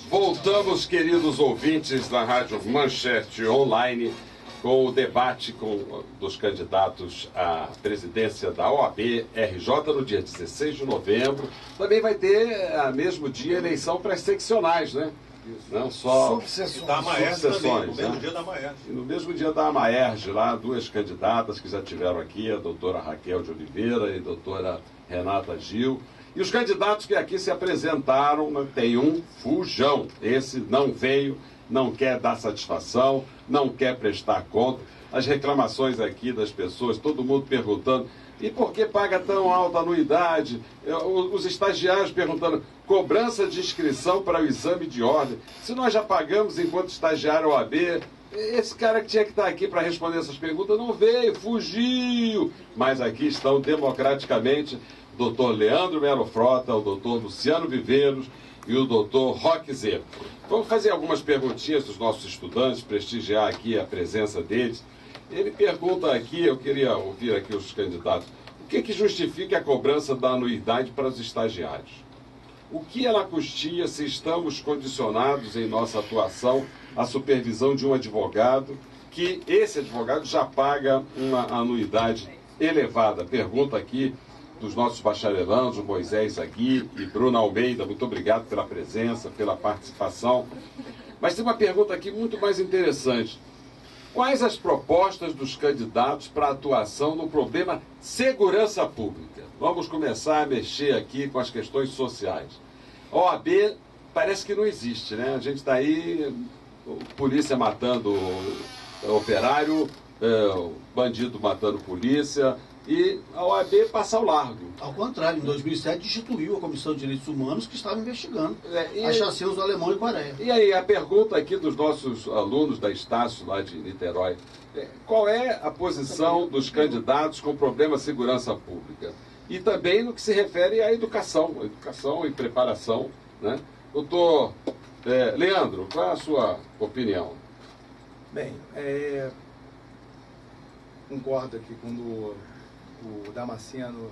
Voltamos, queridos ouvintes da Rádio Manchete Online, com o debate dos candidatos à presidência da OAB RJ no dia 16 de novembro. Também vai ter, no mesmo dia, eleição para as seccionais, né? Não só subseções. Da AMAERJ também, no mesmo dia da AMAERJ. E no mesmo dia da AMAERJ, lá, duas candidatas que já tiveram aqui, a doutora Raquel de Oliveira e a doutora Renata Gil. E os candidatos que aqui se apresentaram, né, tem um fujão. Esse não veio, não quer dar satisfação, não quer prestar conta. As reclamações aqui das pessoas, todo mundo perguntando, e por que paga tão alta anuidade? Os estagiários perguntando, cobrança de inscrição para o exame de ordem. Se nós já pagamos enquanto estagiário OAB, esse cara que tinha que estar aqui para responder essas perguntas não veio, fugiu. Mas aqui estão democraticamente o doutor Leandro Melo Frota, o doutor Luciano Viveiros e o doutor Roque Zé. Vamos fazer algumas perguntinhas dos nossos estudantes, prestigiar aqui a presença deles. Ele pergunta aqui, eu queria ouvir aqui os candidatos, o que justifica a cobrança da anuidade para os estagiários? O que ela custeia se estamos condicionados em nossa atuação à supervisão de um advogado, que esse advogado já paga uma anuidade elevada? Pergunta aqui dos nossos bacharelandos, o Moisés Agui e Bruna Almeida. Muito obrigado pela presença, pela participação. Mas tem uma pergunta aqui muito mais interessante. Quais as propostas dos candidatos para atuação no problema segurança pública? Vamos começar a mexer aqui com as questões sociais. A OAB parece que não existe, né? A gente está aí, polícia matando operário, bandido matando polícia, e a OAB passa ao largo. Ao contrário, em 2007 instituiu a Comissão de Direitos Humanos que estava investigando as chacinas do Alemão e Coreia. E aí, a pergunta aqui dos nossos alunos da Estácio, lá de Niterói, qual é a posição dos candidatos com problema de segurança pública? E também no que se refere à educação e preparação, né? Doutor Leandro, qual é a sua opinião? Bem, concordo aqui quando o Damasceno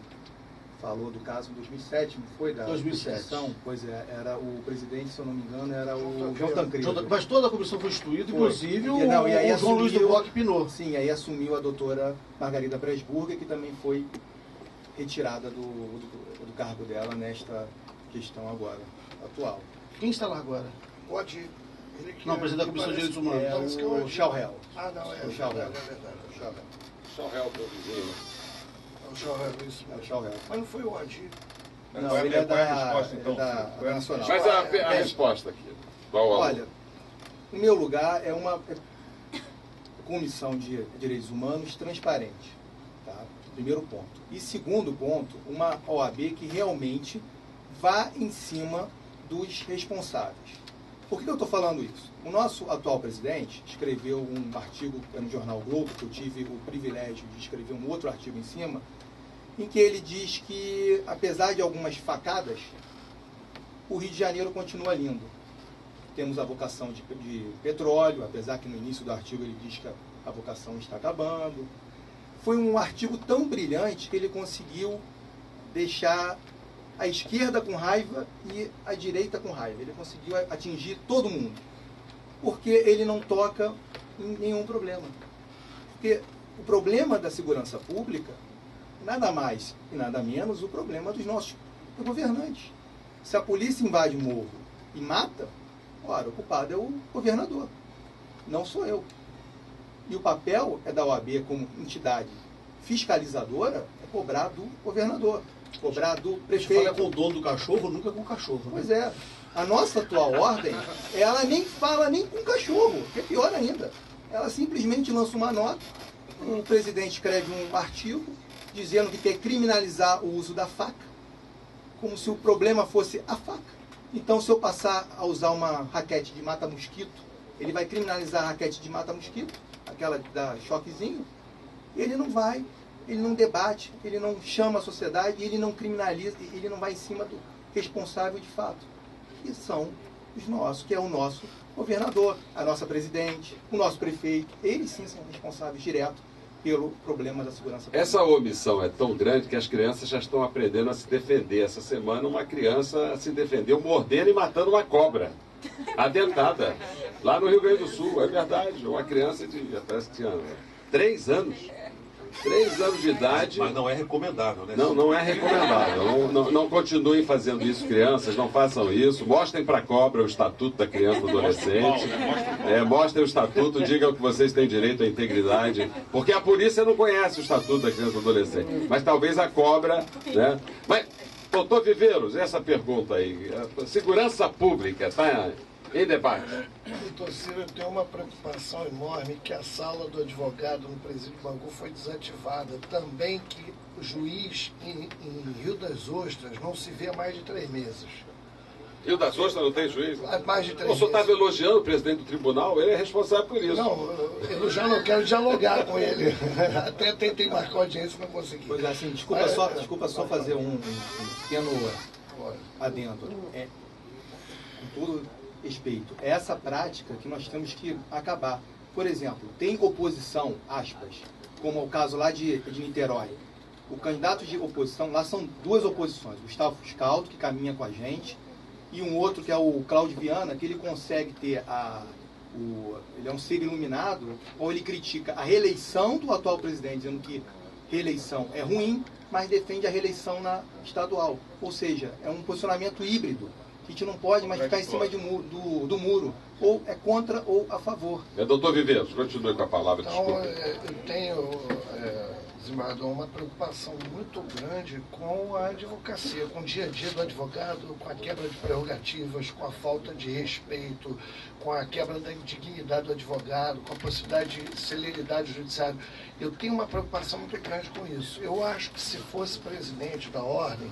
falou do caso em 2007, não foi? Da 2007. Pois é, era o presidente, se eu não me engano, era o João Tancredo. Mas toda a comissão foi instituída, inclusive o João Luiz do Bloco Pinot. Sim, aí assumiu a doutora Margarida Presburger, que também foi retirada do cargo dela nesta questão agora, atual. Quem está lá agora? Pode. Não, presidente da Comissão de Direitos Humanos. É o Chauhel. Ah, não, é. O Chauhel. É verdade. Chauhel, teu vizinho. É o Chauhel, isso. É o Chauhel. Mas não foi o Adi. Não, ele é da Nacional. Mas a resposta aqui. Olha, o meu lugar é uma comissão de direitos humanos transparente. Tá? Primeiro ponto. E segundo ponto, uma OAB que realmente vá em cima dos responsáveis. Por que eu estou falando isso? O nosso atual presidente escreveu um artigo no jornal Globo, que eu tive o privilégio de escrever um outro artigo em cima, em que ele diz que, apesar de algumas facadas, o Rio de Janeiro continua lindo. Temos a vocação de petróleo, apesar que no início do artigo ele diz que a vocação está acabando. Foi um artigo tão brilhante que ele conseguiu deixar a esquerda com raiva e a direita com raiva. Ele conseguiu atingir todo mundo. Porque ele não toca em nenhum problema. Porque o problema da segurança pública, nada mais e nada menos, o problema dos nossos governantes. Se a polícia invade o morro e mata, ora, o culpado é o governador, não sou eu. E o papel é da OAB como entidade fiscalizadora, é cobrar do governador, cobrar do prefeito. Fala com o dono do cachorro, nunca com o cachorro. Né? Pois é. A nossa atual ordem, ela nem fala nem com o cachorro, que é pior ainda. Ela simplesmente lança uma nota, o presidente escreve um artigo dizendo que quer criminalizar o uso da faca, como se o problema fosse a faca. Então, se eu passar a usar uma raquete de mata-mosquito, ele vai criminalizar a raquete de mata-mosquito, aquela da choquezinho, ele não vai, ele não debate, ele não chama a sociedade, ele não criminaliza, ele não vai em cima do responsável de fato, que são os nossos, que é o nosso governador, a nossa presidente, o nosso prefeito. Eles sim são responsáveis diretos pelo problema da segurança pública. Essa omissão é tão grande que as crianças já estão aprendendo a se defender. Essa semana uma criança se defendeu mordendo e matando uma cobra. Adentada. Lá no Rio Grande do Sul, é verdade. Uma criança de, parece que tinha 3 anos. 3 anos de idade. Mas não é recomendável, né? Não é recomendável. Não continuem fazendo isso, crianças. Não façam isso. Mostrem para a cobra o Estatuto da Criança e do Adolescente. Mostrem o Estatuto, digam que vocês têm direito à integridade. Porque a polícia não conhece o Estatuto da Criança e do Adolescente. Mas talvez a cobra, né? Mas, doutor Viveiros, essa pergunta aí. Segurança pública, tá em debate. Doutor Ciro, eu tenho uma preocupação enorme que a sala do advogado no presídio Bangu foi desativada. Também que o juiz em Rio das Ostras não se vê há mais de 3 meses. Rio das Ostras não tem juiz? Há mais de 3 meses. O senhor estava elogiando o presidente do tribunal, ele é responsável por isso. Não, eu já não quero dialogar com ele. Até tentei marcar audiência, não consegui. Pois é, assim, desculpa só fazer um pequeno adendo. Com todo respeito, é essa prática que nós temos que acabar. Por exemplo, tem oposição, aspas, como é o caso lá de Niterói. O candidato de oposição, lá são 2 oposições, Gustavo Fuscaldo, que caminha com a gente, e um outro que é o Cláudio Viana, que ele consegue ter ele é um ser iluminado, ou ele critica a reeleição do atual presidente, dizendo que reeleição é ruim, mas defende a reeleição na estadual. Ou seja, é um posicionamento híbrido. A gente não pode mais ficar em cima do muro. Ou é contra ou a favor. Doutor Viveiros, continue com a palavra. Então, eu tenho, desembargador, uma preocupação muito grande com a advocacia, com o dia a dia do advogado, com a quebra de prerrogativas, com a falta de respeito, com a quebra da dignidade do advogado, com a possibilidade de celeridade do judiciário. Eu tenho uma preocupação muito grande com isso. Eu acho que se fosse presidente da ordem,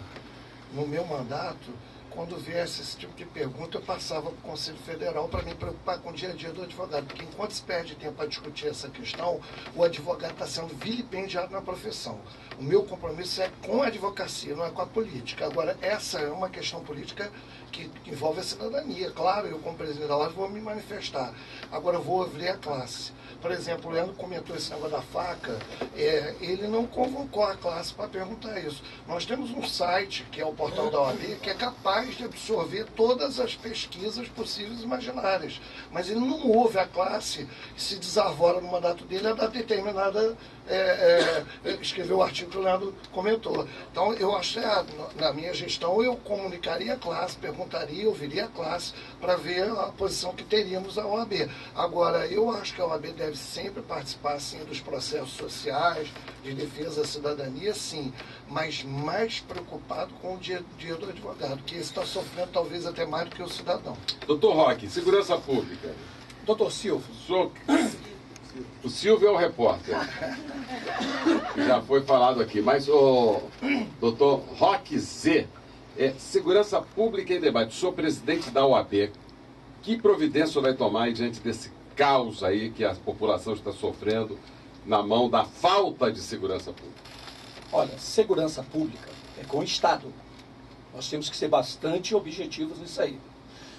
no meu mandato, quando viesse esse tipo de pergunta, eu passava para o Conselho Federal para me preocupar com o dia a dia do advogado. Porque enquanto se perde tempo para discutir essa questão, o advogado está sendo vilipendiado na profissão. O meu compromisso é com a advocacia, não é com a política. Agora, essa é uma questão política que envolve a cidadania. Claro, eu como presidente da ordem vou me manifestar. Agora, eu vou ouvir a classe. Por exemplo, o Leandro comentou esse negócio da faca, ele não convocou a classe para perguntar isso. Nós temos um site, que é o portal da OAB, que é capaz de absorver todas as pesquisas possíveis e imaginárias. Mas ele não ouve a classe e se desarvora no mandato dele a dar determinada... escreveu o artigo que o Leandro comentou. Então, eu acho que na minha gestão eu comunicaria a classe, perguntaria, ouviria a classe para ver a posição que teríamos a OAB. Agora, eu acho que a OAB deve sempre participar, sim, dos processos sociais, de defesa da cidadania, sim, mas mais preocupado com o dia a dia do advogado, que esse está sofrendo talvez até mais do que o cidadão. Doutor Roque, segurança pública. Doutor Silvio. O Silvio é o repórter. Já foi falado aqui, mas o doutor Roque Z, segurança pública em debate. Sou presidente da OAB. Que providência vai tomar aí diante desse caos aí que a população está sofrendo na mão da falta de segurança pública? Olha, segurança pública é com o Estado. Nós temos que ser bastante objetivos nisso aí.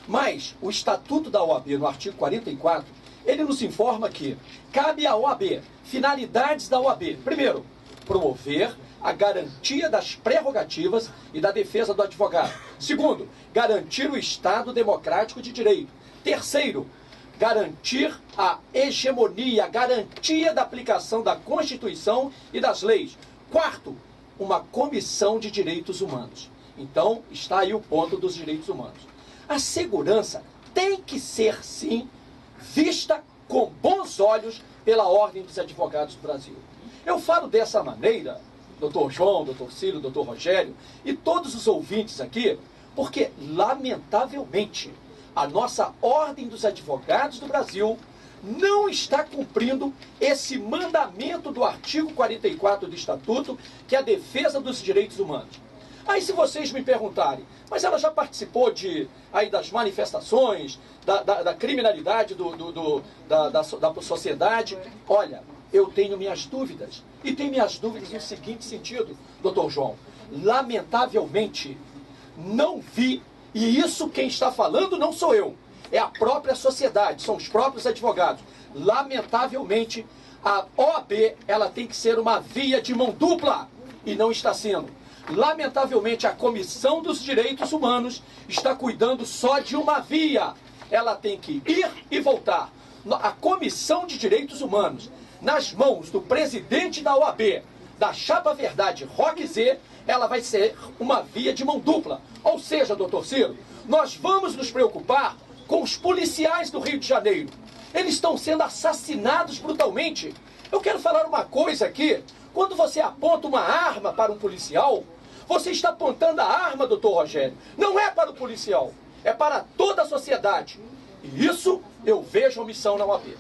Mas o Estatuto da OAB, no artigo 44, ele nos informa que cabe à OAB finalidades da OAB. Primeiro, promover a garantia das prerrogativas e da defesa do advogado. Segundo, garantir o Estado democrático de direito. Terceiro, garantir a hegemonia, a garantia da aplicação da Constituição e das leis. Quarto, uma comissão de direitos humanos. Então, está aí o ponto dos direitos humanos. A segurança tem que ser, sim, vista com bons olhos pela Ordem dos Advogados do Brasil. Eu falo dessa maneira, doutor João, doutor Ciro, doutor Rogério e todos os ouvintes aqui, porque, lamentavelmente, a nossa Ordem dos Advogados do Brasil não está cumprindo esse mandamento do artigo 44 do Estatuto, que é a defesa dos direitos humanos. Aí se vocês me perguntarem, mas ela já participou das manifestações, da criminalidade da sociedade? Olha, eu tenho minhas dúvidas. E tenho minhas dúvidas no seguinte sentido, doutor João. Lamentavelmente, não vi, e isso quem está falando não sou eu, é a própria sociedade, são os próprios advogados. Lamentavelmente, a OAB ela tem que ser uma via de mão dupla, e não está sendo. Lamentavelmente, a Comissão dos Direitos Humanos está cuidando só de uma via. ela tem que ir e voltar. A Comissão de Direitos Humanos, nas mãos do presidente da OAB, da Chapa Verdade, Roque Z, ela vai ser uma via de mão dupla. Ou seja, doutor Ciro, nós vamos nos preocupar com os policiais do Rio de Janeiro. Eles estão sendo assassinados brutalmente. Eu quero falar uma coisa aqui. Quando você aponta uma arma para um policial, você está apontando a arma, doutor Rogério. Não é para o policial, é para toda a sociedade. E isso eu vejo omissão na OAB.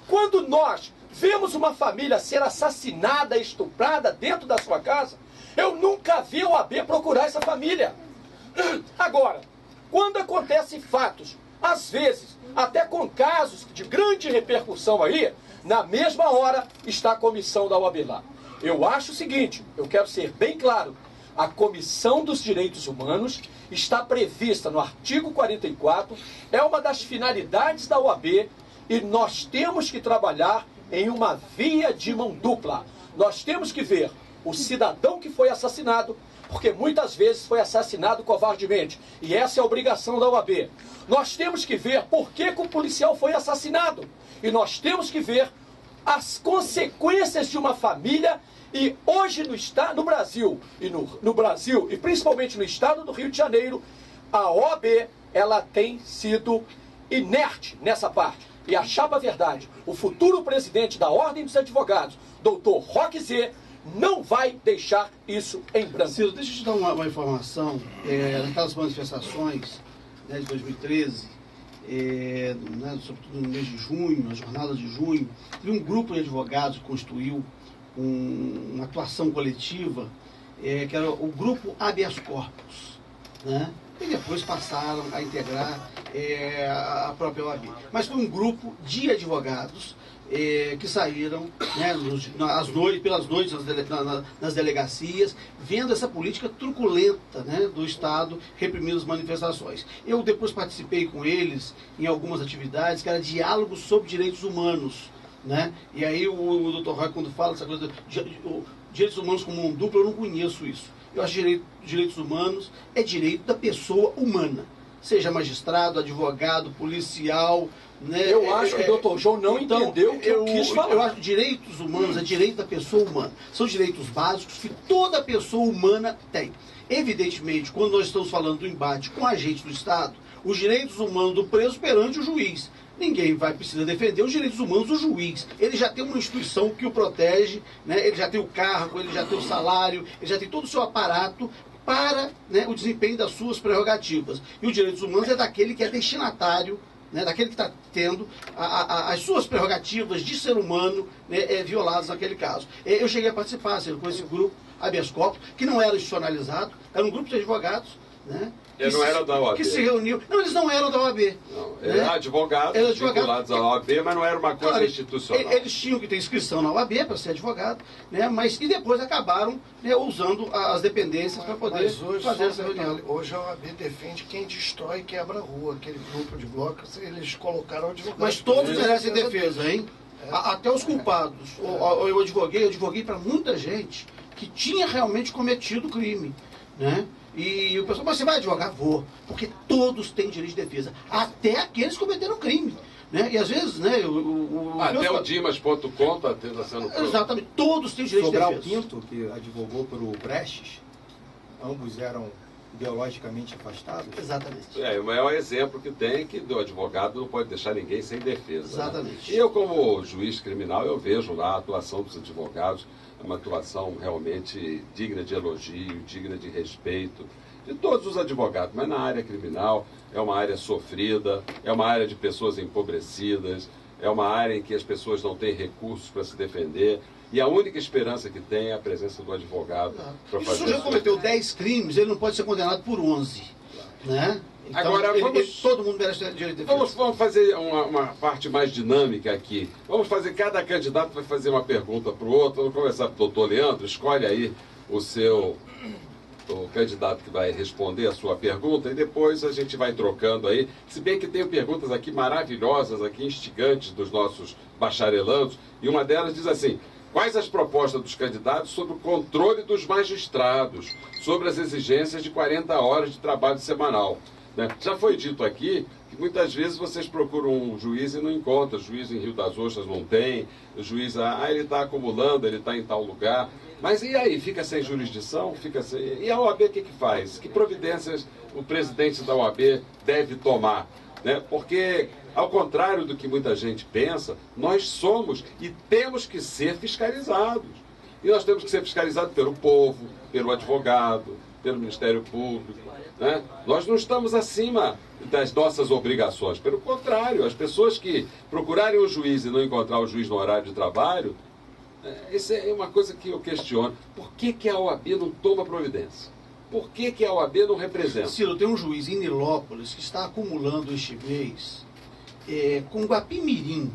Quando nós vemos uma família ser assassinada, estuprada dentro da sua casa, eu nunca vi a OAB procurar essa família. Agora, quando acontecem fatos, às vezes, até com casos de grande repercussão aí, na mesma hora está a comissão da OAB lá. Eu acho o seguinte, eu quero ser bem claro, a Comissão dos Direitos Humanos está prevista no artigo 44, é uma das finalidades da OAB e nós temos que trabalhar em uma via de mão dupla. Nós temos que ver o cidadão que foi assassinado, porque muitas vezes foi assassinado covardemente, e essa é a obrigação da OAB. Nós temos que ver por que o policial foi assassinado, e nós temos que ver as consequências de uma família. E hoje no Brasil, e principalmente no estado do Rio de Janeiro, a OAB ela tem sido inerte nessa parte. E a Chapa Verdade, o futuro presidente da Ordem dos Advogados, doutor Roque Z, não vai deixar isso em branco. Ciro, deixa eu te dar uma informação. Naquelas manifestações, né, de 2013, sobretudo no mês de junho, na jornada de junho, teve um grupo de advogados que constituiu uma atuação coletiva, que era o grupo Habeas Corpus, né? E depois passaram a integrar a própria OAB. Mas foi um grupo de advogados que saíram, né, pelas noites nas delegacias, vendo essa política truculenta, né, do Estado reprimindo as manifestações. Eu depois participei com eles em algumas atividades que era diálogo sobre direitos humanos, né? E aí o doutor Roy, quando fala essa coisa de direitos humanos como mão dupla, eu não conheço isso. Eu acho que direitos humanos é direito da pessoa humana, seja magistrado, advogado, policial, né? Eu acho que o doutor João não entendeu o que eu quis falar. Eu acho que direitos humanos é direito da pessoa humana. São direitos básicos que toda pessoa humana tem. Evidentemente, quando nós estamos falando do embate com agentes do Estado, os direitos humanos do preso perante o juiz. Ninguém vai precisar defender os direitos humanos do juiz. Ele já tem uma instituição que o protege, né? Ele já tem o cargo, ele já tem o salário, ele já tem todo o seu aparato para, né, o desempenho das suas prerrogativas. E os direitos humanos é daquele que é destinatário, né, daquele que está tendo as suas prerrogativas de ser humano, né, violadas naquele caso. Eu cheguei a participar com esse grupo Habeas Corpus, que não era institucionalizado, era um grupo de advogados, né? Ele não era da OAB. Que se reuniu. Não, eles não eram da OAB. Não, eram advogados vinculados à OAB, mas não era uma coisa institucional. Eles tinham que ter inscrição na OAB para ser advogado, né? Mas e depois acabaram, né, usando as dependências para poder fazer essa reunião. Hoje a OAB defende quem destrói e quebra a rua. Aquele grupo de blocos, eles colocaram advogados. Mas todos merecem defesa, hein? Até os culpados. Eu advoguei para muita gente que tinha realmente cometido crime, né? E o pessoal, mas você vai advogar? Vou. Porque todos têm direito de defesa. Até aqueles que cometeram crime. Né? E às vezes, né? Até o Dimas.com está sendo... Exatamente. Todos têm direito de defesa. Sobral Pinto, que advogou por o Prestes, ambos eram ideologicamente afastados. Exatamente. É o maior exemplo que tem que o advogado não pode deixar ninguém sem defesa. Exatamente. Né? E eu, como juiz criminal, eu vejo lá a atuação dos advogados, uma atuação realmente digna de elogio, digna de respeito, de todos os advogados, mas na área criminal é uma área sofrida, é uma área de pessoas empobrecidas, é uma área em que as pessoas não têm recursos para se defender, e a única esperança que tem é a presença do advogado para fazer. Se o sujeito cometeu 10 crimes, ele não pode ser condenado por 11, né? Então, agora, todo mundo merece direito de defesa. Vamos fazer uma parte mais dinâmica aqui. Vamos fazer, cada candidato vai fazer uma pergunta para o outro. Vamos começar com o doutor Leandro. Escolhe aí o candidato que vai responder a sua pergunta e depois a gente vai trocando aí. Se bem que tem perguntas aqui maravilhosas, aqui instigantes dos nossos bacharelandos, e uma delas diz assim: quais as propostas dos candidatos sobre o controle dos magistrados, sobre as exigências de 40 horas de trabalho semanal? Né? Já foi dito aqui que muitas vezes vocês procuram um juiz e não encontram. O juiz em Rio das Ostras não tem, o juiz, ele está acumulando, ele está em tal lugar. Mas e aí? Fica sem jurisdição? Fica sem... E a OAB o que faz? Que providências o presidente da OAB deve tomar? Né? Porque, ao contrário do que muita gente pensa, nós somos e temos que ser fiscalizados. E nós temos que ser fiscalizados pelo povo, pelo advogado, pelo Ministério Público. Né? Nós não estamos acima das nossas obrigações. Pelo contrário, as pessoas que procurarem o juiz e não encontrar o juiz no horário de trabalho, isso é uma coisa que eu questiono. Por que a OAB não toma providência? Por que a OAB não representa? Ciro, tem um juiz em Nilópolis que está acumulando este mês com Guapimirim,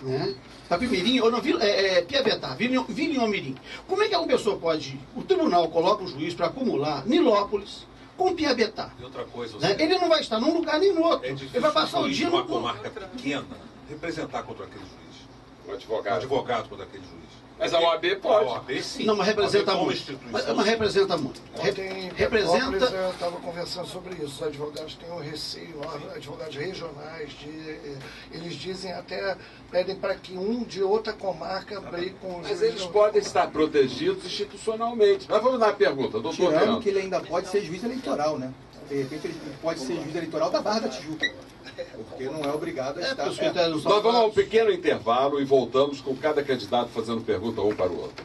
né? Guapimirim, ou não, Piabetá, Vila Mirim. Como é que uma pessoa pode... O tribunal coloca um juiz para acumular Nilópolis com Piabetá. E outra coisa, né? Ele não vai estar num lugar nem no outro. Ele vai passar o dia numa no... comarca pequena representar contra aquele juiz. O advogado. O advogado contra aquele juiz. Mas a OAB pode. A OAB, sim. Não, mas representa como muito. instituição. Mas representa muito. Ontem, Representa... eu estava conversando sobre isso. Os advogados têm um receio, advogados regionais, eles dizem até, pedem para que um de outra comarca brigue com os... Mas eles podem estar protegidos institucionalmente. Mas vamos dar a pergunta, doutor Tirando Leandro. que ele ainda pode ser juiz eleitoral, né? De repente ele pode ser juiz eleitoral da Barra da Tijuca. Porque não é obrigado a estar... Os critérios Nós vamos a um pequeno intervalo e voltamos com cada candidato fazendo pergunta um para o outro.